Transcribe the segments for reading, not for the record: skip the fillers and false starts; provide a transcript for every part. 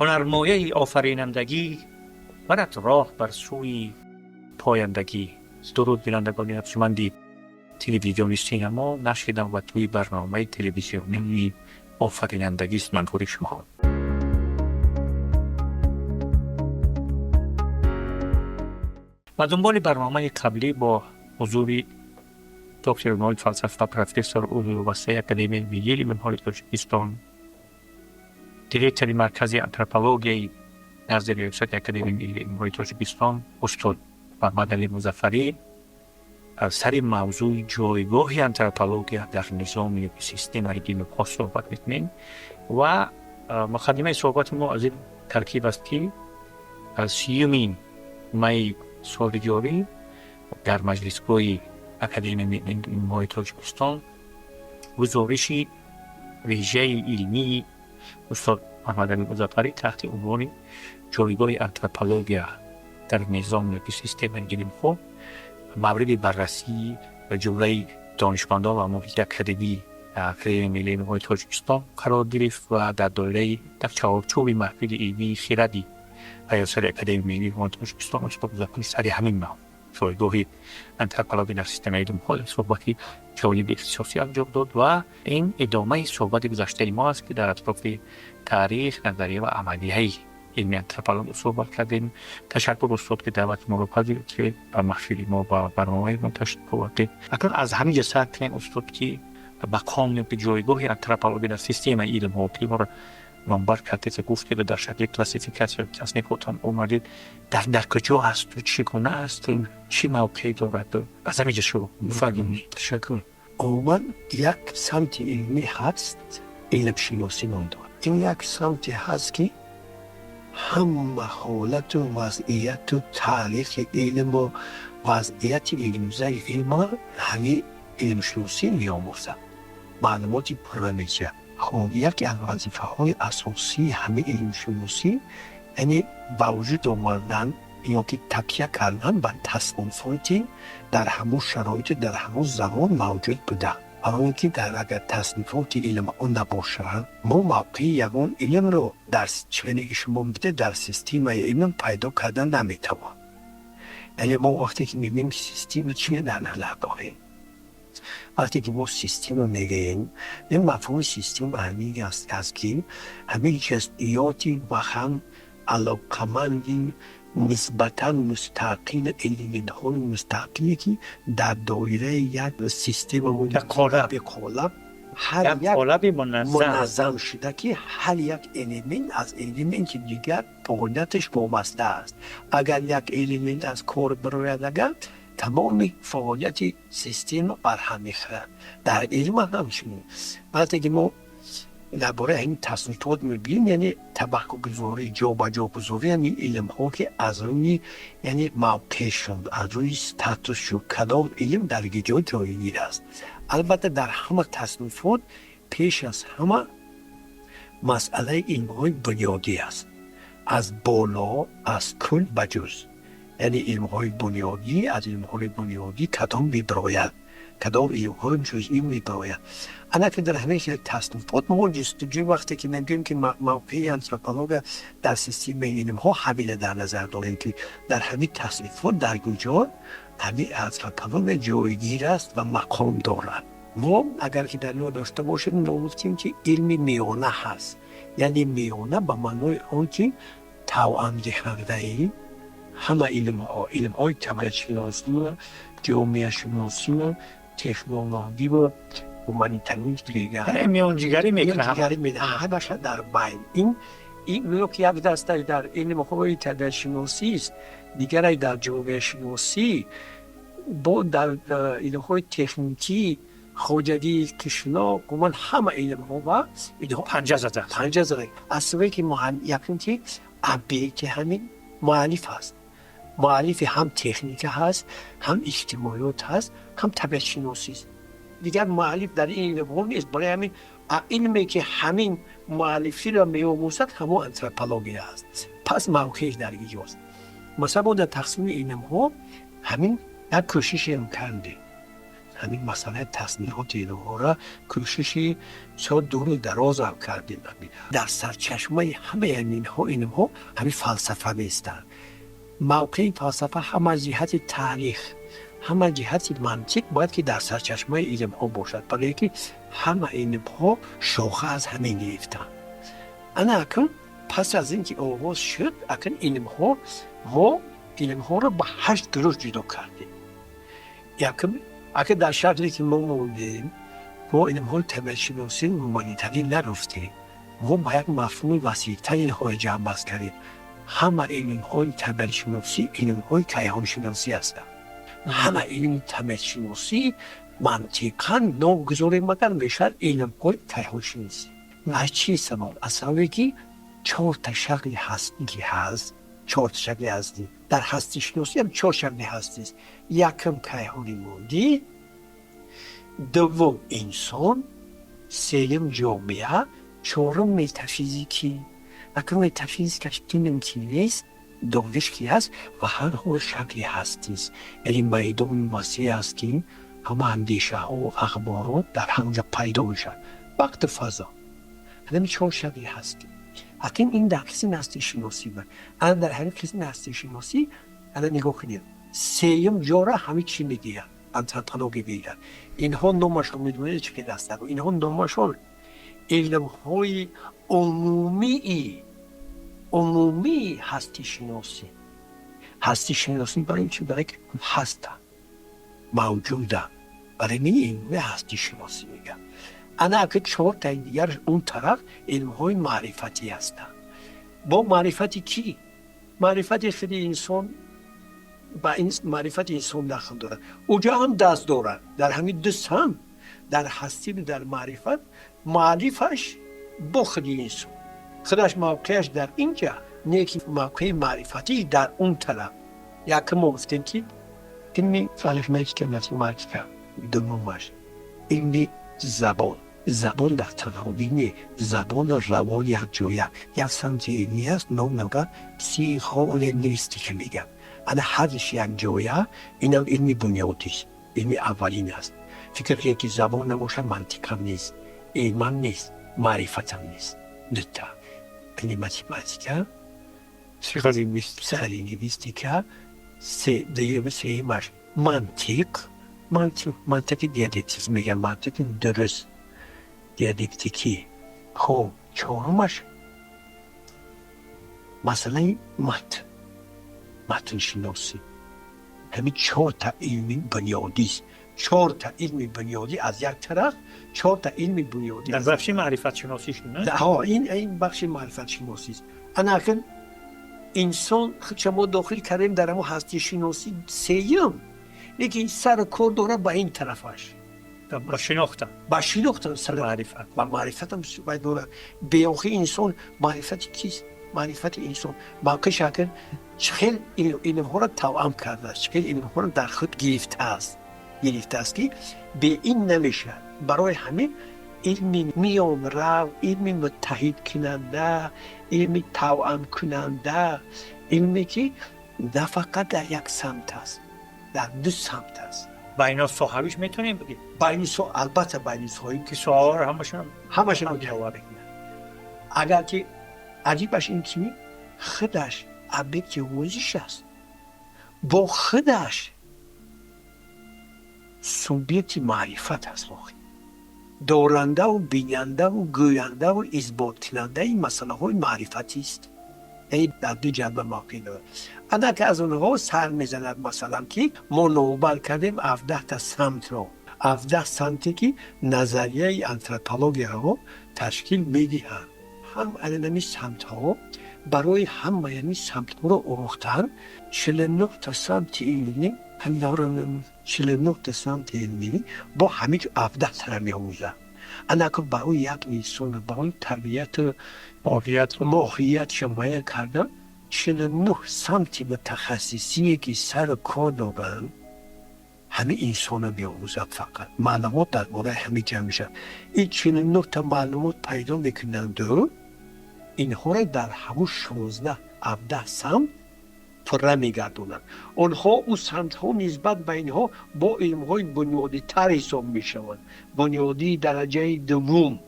هنرمایه آفرینندگی برد راه بر سوی پایندگی. درود بینندگان ارجمند تلویزیون سینما، نشر نوبتی برنامه تلویزیونی آفرینندگی است منظور شما. و دنبال برنامه قبلی با حضور دکتر علوم فلسفه پروفسور ازوی وابسته‌ای اکادمی ملی علم‌های تاجیکستان، دیرکتور مرکز انتروپولوژی نزد ریاست اکادمی ملی علم‌های تاجیکستان استاد محمدالî مظفری سر موضوع جایگاه انتروپولوژیا در نظام سیستمای علم‌ها صحبت می‌کنیم و مقدمه صحبت ما از این ترکیب است که از 30 می سال جاری در مجلسگاه اکادمی ملی علم‌های تاجیکستان گزارش ویژه علمی استاد محمدالî مظفری تحت عنوان جایگاه انتروپولوژیا در نظام سیستم علم‌ها مورد بررسی و جمله دانشمندان و محیط اکادمی ملی علم‌های تاجیکستان قرار گرفت و در دایره در چارچوب محفل علمی خردی ریاست اکادمی ملی علم‌های تاجیکستان استاد مظفری سر همین موضوع جایگاه انتروپولوژی در سیستم علم‌ها صحبتی جالب اختصاصی انجام داد و این ادامه صحبت گذشته ما است که در اطراف تاریخ، نظریه و عملیه علمی انتروپولوژی صحبت کردیم. تشکر استاد که دعوت ما رو پذیرفت که به محفل ما و برنامه ما تشریف آوردید. اگر از همین جهت استاد که مقام جایگاه انتروپولوژی در سیستم علم‌ها رو منبر کرده گفت که در شکل کلاسیفیکاسیون تصنیفاتان اومدید در کجا هست و چگونه است و چی موقعی دارد. از همینجا شروع بفرمایید. تشکر. عموما یک سمت علمی هست علم شناسی نام دارد. این یک سمتی هست که هم حالت و وضعیت و تاریخ علم و وضعیت علم‌زای علم همین علم شناسی می‌آموزد. معلوماتی پرانیجه. خب یکی از وظیفه‌های اساسی همه علم شناسی یعنی با وجود آوردن یا که تکیه کردن بر تصنیفاتی در همون شرایط در همون زمان موجود بوده. برای اینکه در اگر تصنیفات علم آن نباشد ما موقعی یگان علم رو در چنین شما بده در سیستم علم پیدا کردن نمیتوان. یعنی ما وقتی که میگیم سیستم چیه در نظر داریم، وقتی که ما سیستم رو میگیم این مفهوم سیستم همین است که همین جزئیاتی و هم علاقمندی نسبتاً مستقیم الیمنت‌های مستقیمی که در دایره یک سیستم یک قالب هر یک قالب منظم شده که هر یک الیمنت از الیمنت دیگر فعالیتش وابسته است. اگر یک الیمنت از کار برآید تمام فعالیت سیستم بر هم می‌خورد. در علم همچنین. وقتی که ما درباره این تصنیفات می‌بینیم یعنی طبقه گذاری جابجا گذاری یعنی علم‌ها که از روی یعنی موقعشون از روی استاتوسشون کدام علم در کجا جایگیر است. البته در همه تصنیفات پیش از همه مسئله علم‌های بنیادی است. از بالا از کل به جز. یعنی علم‌های بنیادی از علم‌های بنیادی کدام می‌براید، کدام علم‌های جزئی می‌براید. انا که در همه تصنیفات ما جستجوی وقتی که میگیم که موقعی انتروپولوژی در سیستم علم‌ها همین در نظر داریم که در همین تصنیفات در کجا همین انتروپولوژی جایگیر است و مقام دارد. ما اگر که در نظر داشته باشیم می‌گوییم که علم میانه هست. یعنی میانه به معنای آن که توأم دهنده همه علم‌های طبیعت شناسی، جامعه شناسی، تکنولوژی و هومانیتاریسم دیگر میانجیگری میکنه. همش در بین این که یک دسته در علم‌های طبیعت شناسی است، دیگری در جامعه شناسی، با در علم‌های تکنیکی خوجدی کشنا گمان همه علم‌ها و اینها پنجه زده اصلی که یقین که ابی که همین مؤلف هست. مؤلف هم تکنیک هست، هم اجتماعیات هست، هم طبیعت شناسی است. دیگر مؤلف در این علم نیست. برای همین علمی که همین مؤلفی را می‌آموزد همون انتروپولوژی است. پس موقعش در اینجاست. مثلا در تقسیم علم‌ها همین یک کوشش هم کرده. همین مسئله تصنیحات اینها را کوششی شاید دور و دراز هم کردیم. در سرچشمه همه اینها همین فلسفه نیستند. موقع فلسفه هم از جهت تاریخ هم از جهت منطق باید که در سرچشمه علمها باشد، برای که همه علمها شاخه از همین گرفتن. انا اکنون پس از اینکه آغاز شد اکنون علمها را به 8 گروه جدا کردیم. یکم اگه در شکلی که ما موندیم ما علمهای طبیعت شناسی مانیتری نرفتیم، ما با یک مفهوم وسیع‌تر اینها جمع بست کردیم. همه علمهای طبیعت شناسی علمهای کیهان شناسی هستند. همه علم طبیعت شناسی منطقاً نامگذاری مگر میشد علمهای کیهان شناسی. از چی سبب؟ از سببی که 4 تا شکل هستی که هست، 4 تا شکل هستی در هستی شناسی هم 4 شکل هستی است. یکم کیهانی مادی، دوم انسان، سوم جامعه، چهارم متافیزیکی. اگر متافیزیکش ممکن نیست، دانش کی هست و هر شکلی هستی است. یعنی میدان وسیع است که همه اندیشه ها و اخبارات در همونجا پیدا میشن. وقت فضا همین 4 شکلی هستی. اگر این در قسم هستی شناسی بود، اما در هر قسم هستی شناسی الان نگاه کنید، سوم جا را همه چی میگیرن، антропология میگن. اینها نامشون میدونید چه که هستن؟ اینها نامشون علم‌های عمومی هستی شناسی. هستی شناسی برای چی؟ برای که هستن، موجودن. برای این هستی شناسی میگن. انا اگه 4 تا دیگر اون طرف علم‌های معرفتی هستن. با معرفتی کی؟ معرفتی خیلی انسان با این معرفت انسان داخل دارد. اونجا هم دست دارد. در همین دست هم در هستی در معرفت معرفش با خودی انسان. خودش موقعش در اینجا، نیکی موقع معرفتی در اون طرف. یکم گفتیم که این فلسفه که مثل معرفت دومش این زبان در تنهایی زبان روان یک جویه یک سمت اینی است. نمیگه پسیخولوژی نیست که میگم. انا هرش یک جویه اینم علمی بنیادیست، علمی اولین است. فکر کنید که زبان نباشه منطق هم نیست، ایمان نیست، معرفت هم نیست. دوتا علم متماتیکا، لینگویستیکا، سومش منطق دیالکتیک میگن، منطق درست دیالکتیکی. خب چهارمش مثلا متن شناسی. همین 4 تا علمی بنیادی است. 4 تا علمی بنیادی از یک طرف، 4 تا علمی بنیادی در بخش معرفت شناسی شونه. ها این بخش معرفت شناسی است. انا اگر انسان شما داخل کردیم در همون هستی شناسی سیم، لیکن سر کار داره با این طرفش، با شناختن سر معرفت. با معرفت هم باید داره. بیاخی انسان معرفت کیست؟ معرفت انسان باقی شکل چخیل علم‌ها را توأم کرده است، چخیل علم‌ها را در خود گرفته است که به این نمیشه. برای همین علم میان رو، علم متحد کننده، علم توأم کننده، علمی که نه فقط در یک سمت است، در 2 سمت است. با اینا صحابیش میتونیم بگیم؟ البته بین صحابی که صحابه همشون جواب میدن. اگر که عجیبش این که خودش ابیکت وزش است، با خودش سوبیت معرفت هست، دارنده و بیننده و گوینده و اثبات کننده این مسئله های معرفتی است. این در 2 جنبه واقع دارد. انا که از اونها سر میزند، مثلا که ما نوبل کردیم 17 تا سمت رو، 17 سمتی که نظریه антропология رو تشکیل میدهند. هم علمی سمت ها برای هم یعنی سمت ها رو آوردن. 49 تا سمت علمی، هم 49 تا سمت علمی با همین 17 تا می‌آموزن. انا که برای یک انسان برای طبیعت ماهیت شمایه کردن 49 سمت متخصصی که سر کار دارن همه انسان می‌آموزن. فقط معلومات در مورد همه جمع میشن. این 49 تا معلومات پیدا میکنند و اینها را در همون 16 17 سمت پره میگردونند. آنها او سمتها نسبت به اینها با علمهای بنیادی تر حساب میشوند. بنیادی درجه دوم.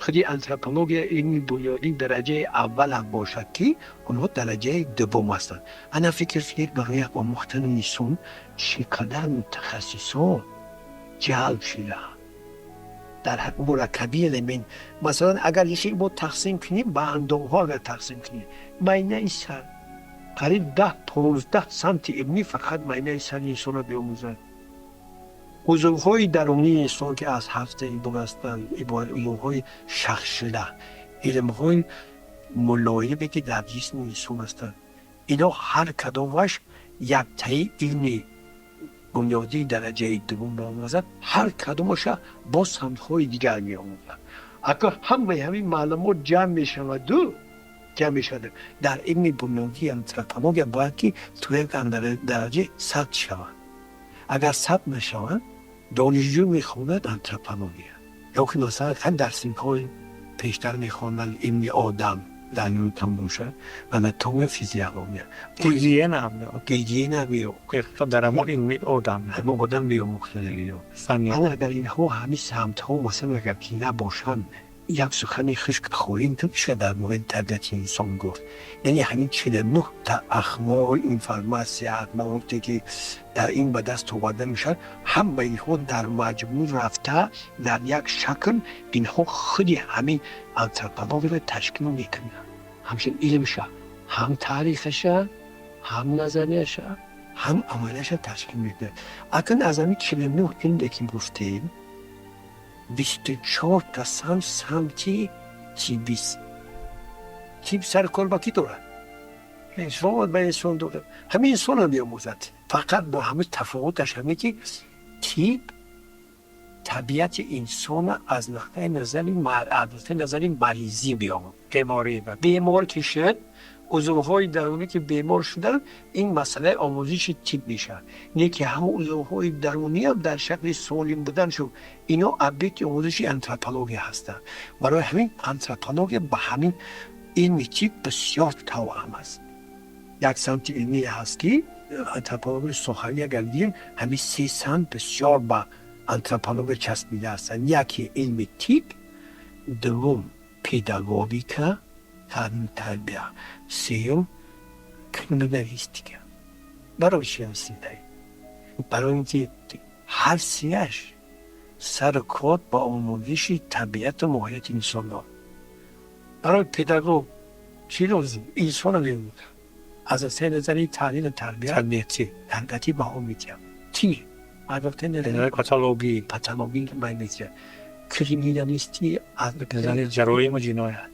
خودی антропология علمی بنیادی درجه اول هم باشد که آنها درجه دوم هستند. انا فکر کنید برای آموختن انسان چقدر متخصصان جلب شده در مرکبی علمی. مثلا اگر یکی با تقسیم کنیم به اندام ها اگر تقسیم کنیم معنی سر قریب 10-15 سمت علمی فقط معنی سر انسان را بیاموزد. عضوهای درونی انسان که از هفته عبارت هستند، علمهای شخص شده، علمهای ملایمی که در جسم انسان هستند، اینا هر کدامش یک تایی علمی بنیادی درجه دوم می‌آموزد، هر کدامش با سمت‌های دیگر می‌آموزد. اگر همین معلومات جمع می‌شود در علم بنیادی антропология باید که توی درجه 100 شود. اگر 100 نشود دانشجو می‌خواند антропология. یا که مثلا هم در سن‌های پیشتر می‌خواند علم آدم در نیوتن باشه و نتوه فیزیولوژی گیجیه نمیو در همون علمی آدم همون آدم بیاموختن. اما اگر اینها همه سمت‌ها مثلا اگر که نباشن یک سخن خشک خوریم تو میشه در مورد طبیعت انسان گفت. یعنی همین 49 تا اخبار اینفرماسیون موردی که در این به دست آورده میشن هم به اینها در مجموع رفته در یک شکل اینها خودی همین антропология را تشکیل میکنن. همچنین علمش هم تاریخش هم نظریش هم عملش تشکیل میده. اگر از همین 49 این که گفتیم 24 تا سمتی تیب سر کار با کی دارد؟ انسان به انسان دارد. همین انسان هم بیاموزد. فقط با همه تفاوتش همه که تیب طبیعت انسان از نقطه نظری مریضی بیاموزد. بیمار که شد عضوهای درونی که بیمار شدن این مسئله آموزش تیب میشه. نه که همه عضوهای درونی هم در شکل سالم بودن شد. اینا ابیت آموزش антропология هستند. برای همین антропология به همین علم تیب بسیار توأم است. یک سمت علمی هست که антропология سخنی اگر دیم همین 3 سمت بسیار با антропология چسبیده هستند. یکی علم تیب، دوم پداگوژیکا، تربیت، سیوم کریمینالیستیک. برای چی هستید؟ برای اینکه هر سیاش سر کار با آموزش طبیعت و ماهیت انسان دارد. برای پداگوژ چی لازم؟ انسان رو بیاموزد. از نظر تعلیم و تربیتی بها می‌دهد. چی؟ البته نظر پاتولوژی معنی کریمینالیستی از نظر جرایم و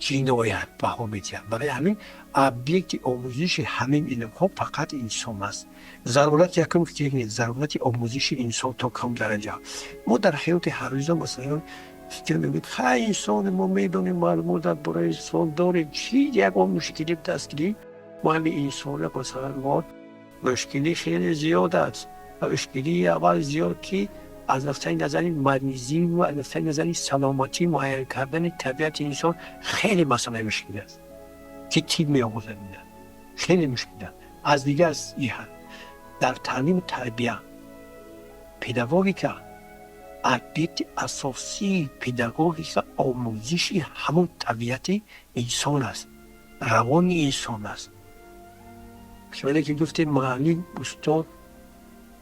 جنایت بها می‌دهد. برای همین ابیکت آموزش همین علم‌ها فقط انسان است. ضرورت یکم که ضرورت آموزش انسان تا کم درجه. ما در حیات هر روز مثلا فکر می‌کنیم خیلی انسان ما می‌دونیم معلومات برای انسان داریم چی یک مشکلی دستگیری ما همین انسان را مثلا مشکلی خیلی زیاد است. مشکلی اول زیاد که از نظر مریضی و از نظر سلامتی معاینه کردن طبیعت انسان خیلی مسئله مشکل است که تیب می‌آموزد. خیلی مشکل است. از دیگر است در تعلیم تربیت پداگوژیکا ابیت اساسی پداگوژیک آموزش همون طبیعت انسان است، روان انسان است. شما که گفتیم معلم استاد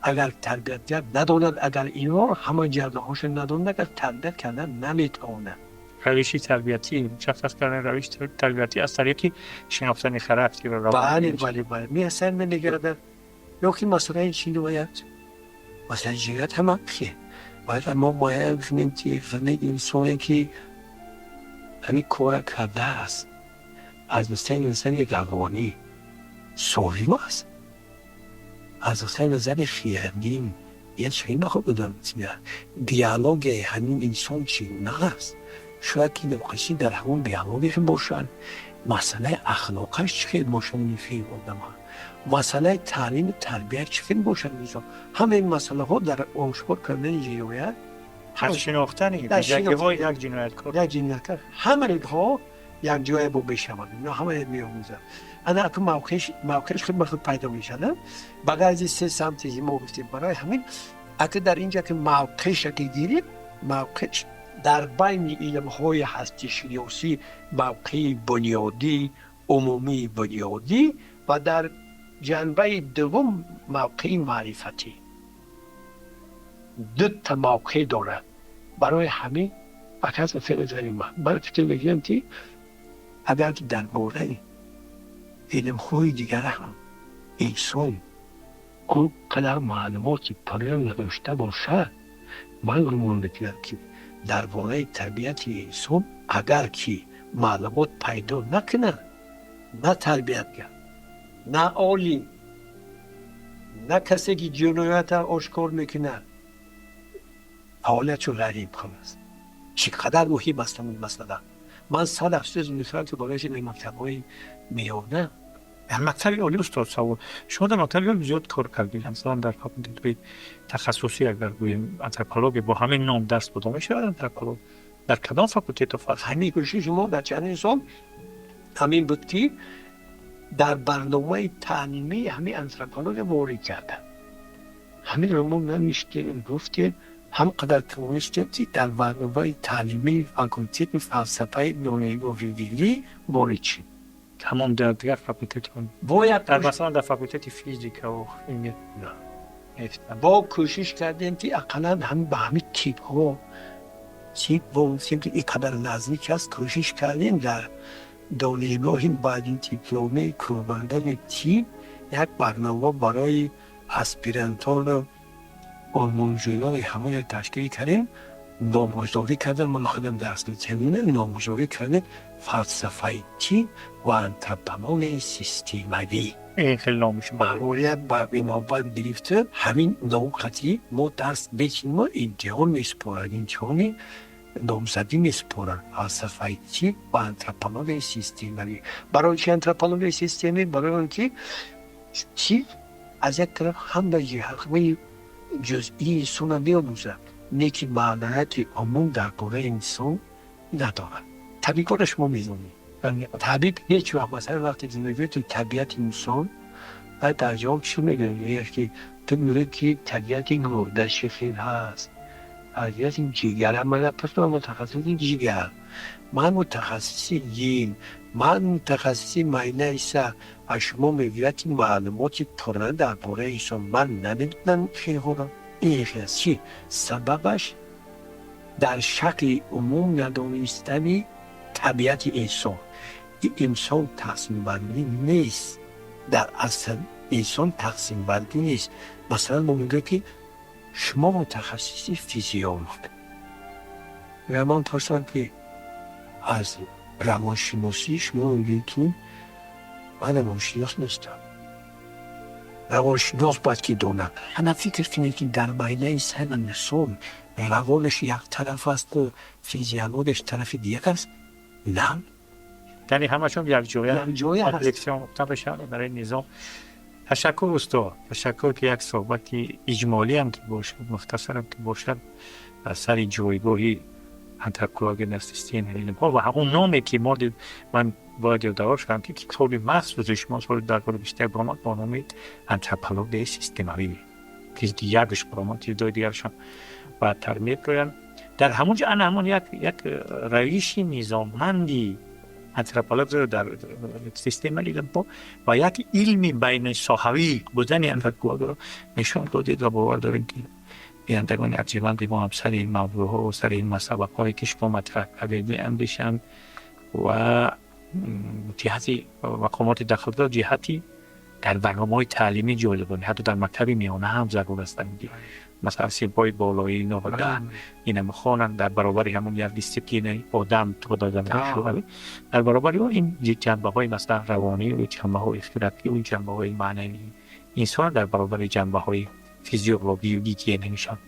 اگر تربیت نداند، اگر اینا همه جرقه‌هاش نداند، اگر تربیت کردن نمیتواند. روش تربیتی مشخص کردن روش تربیتی از طریق شناختن خاراکتر و روان. بله می اثر نمیگردد. یا که مثلا چی باید مثلا جگرت هم خیلی باید ما باید بفهمیم که فهمید انسانی که همین کار کرده است از مثلا انسان یک روانی سالم است، از مثلا نظر خیرگیم یه چیزی نخواه بدم دیالوگ همین انسان چی نه است. شاید که نقشی در همون دیالوگش باشن، مسئله اخلاقش چی باشن میفید آدم ها، مسئله تعلیم تربیت چی باشن میزان. همه این مسئله ها در آشکار کردن جنایت هر شناختن یک جنایتکار همه اینها یک جای با بشود. اینا همه میآموزند. انا اكو موقعش خیلی بخود پیدا میشه نه بغیر از سه سمتی ما گفتیم برای همین اگه در اینجا که موقعش که گیریم موقعش در بین علم‌های هستی شناسی موقعی بنیادی عمومی بنیادی و در جنبه دوم موقعی معرفتی دو تا موقع داره برای همین اکاس فعل زنیم من فکر می‌کنم که اگر در مورد علم‌های دیگر هم انسان اون قدر معلوماتی پایان نداشته باشد من گمان می‌کنم که درباره طبیعت انسان اگر که معلومات پیدا نکنه نه تربیتگر نه عالم نه کسی که جنایت آشکار میکنه حالتشو غریب خلاص چقدر مهم است این مسئله من 100 افسوس می‌کنم که بالایش این مکتب‌های میانه در مکتب عالی استاد سوال شما در مکتب عالی زیاد کار کردید مثلا در فاکولته تخصصی اگر بگوییم آنتروپولوژی با همین نام درس بوده میشه آنتروپولوژی در کدام فاکولته تفاوت همین کوشش ما در چند سال همین بود که در برنامه تعلیمی همین آنتروپولوژی وارد کردن همین رو ما نمی‌شیم گفت که هم قدر توانستیم در برنامه تعلیمی فاکولته فلسفه نوروزی وارد شیم تمام در دیگر فاکولته باید در مثلا در فاکولته فیزیک و این با کوشش کردیم که اقلا هم به همین تیپ ها تیپ و که این قدر نزدیک است کوشش کردیم در دانشگاه بعد این دیپلم کارمندان تیپ یک برنامه برای اسپیرانتان و آموزگاران همه تشکیل کردیم نامگذاری کردن من خودم درس می‌خوندم نامگذاری کردن فلسفه تیپ و آنتروپولوژی سیستمائی این خیلی نامش باید با بنابر گرفته همین نوعاتی ما درس بچینیم و امتحان میسپارن امتحانی نامزدی میسپارن فلسفه تیپ و آنتروپولوژی سیستمائی برای چی آنتروپولوژی سیستمی برای اینکه تیپ از یک طرف هم به جهت جزئی انسان می‌آموزد نیکی معلومات عموم درباره انسان ندارد طبیعت شما می‌دونید طبیعت هیچ وقت مثلا وقتی زندگی تو طبیعت انسان بعد در جواب چی میگه که تو میگه که طبیعت گرده شکل هست طبیعت این جگر من پس من متخصص جگر من متخصص گین من متخصص معاینه ایسا و شما میگید این معلومات پرنده درباره انسان من نمیدونم خیلی خوبم این خیلی چی سببش در شکل عموم ندانستنی طبیعت انسان این انسان تقسیم بندی نیست در اصل انسان تقسیم بندی نیست مثلا ما میگه که شما متخصص فیزیولوژی و من پرسیدم که از روانشناسی شما میگید که من روانشناس نیستم روانشناس باید که دونم همه فکر کنید که در معاینه ذهن انسان روانش یک طرف است و فیزیولوژیش طرف دیگر است نه یعنی همشون یک جویه هست اپلیکسیون مختلفشان برای نظام تشکر استاد تشکر که یک صحبتی اجمالی هم که باشد مختصر هم که باشد از سر جایگاهی آنتروپولوژی در سیستم علم‌ها و همون نامی که من باید یادآور شدم که کتابی مخصوص شما در باره بیشتر برآمد با نام آنتروپولوژی سیستمائی که دیگرش برآمد دیگرشان و ترمیم رویان در همونجا همون یک روش نظاممندی آنتروپولوژی در سیستم علم و یک علمی بین ساحوی بودن آنتروپولوژی نشان دادید و باور داریم که بینندگان ارجمند ما هم سر این موضوعها و سر این مسابقه‌های که شما مطرح کردید اندیشند و جهتی مقامات داخلی جهتی در برنامه‌های تعلیمی جالبانه حتی در مکتب میانه هم ضرور هستند مثلا سیمپای بالایی نهاده این هم خوانند در برابر همون یک دیسیپلین آدم تو دادن شده در برابر این جنبه‌های مثلا روانی و جنبه‌های اختیاراتی و جنبه‌های معنوی انسان در برابر جنبه‌های فیزیولوژی نمیشن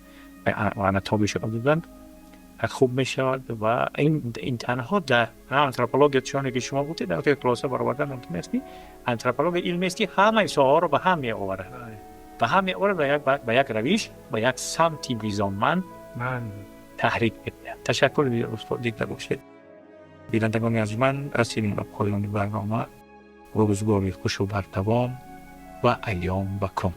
و آناتومیش بودن خوب میشود و این تنها در آنتروپولوژی چونه که شما گفتید در یک کلاس برآوردن ممکن است که آنتروپولوژی علمی است که همه ساحه‌ها رو به هم می‌آورد و هم می‌آورد به یک روش به یک سمتی نظاممند تحریک می‌دهد. تشکر استاد دیگر باشید. بینندگان از من رسیدیم به پایان برنامه روزگاری خوش و بردوام و ایام بکام.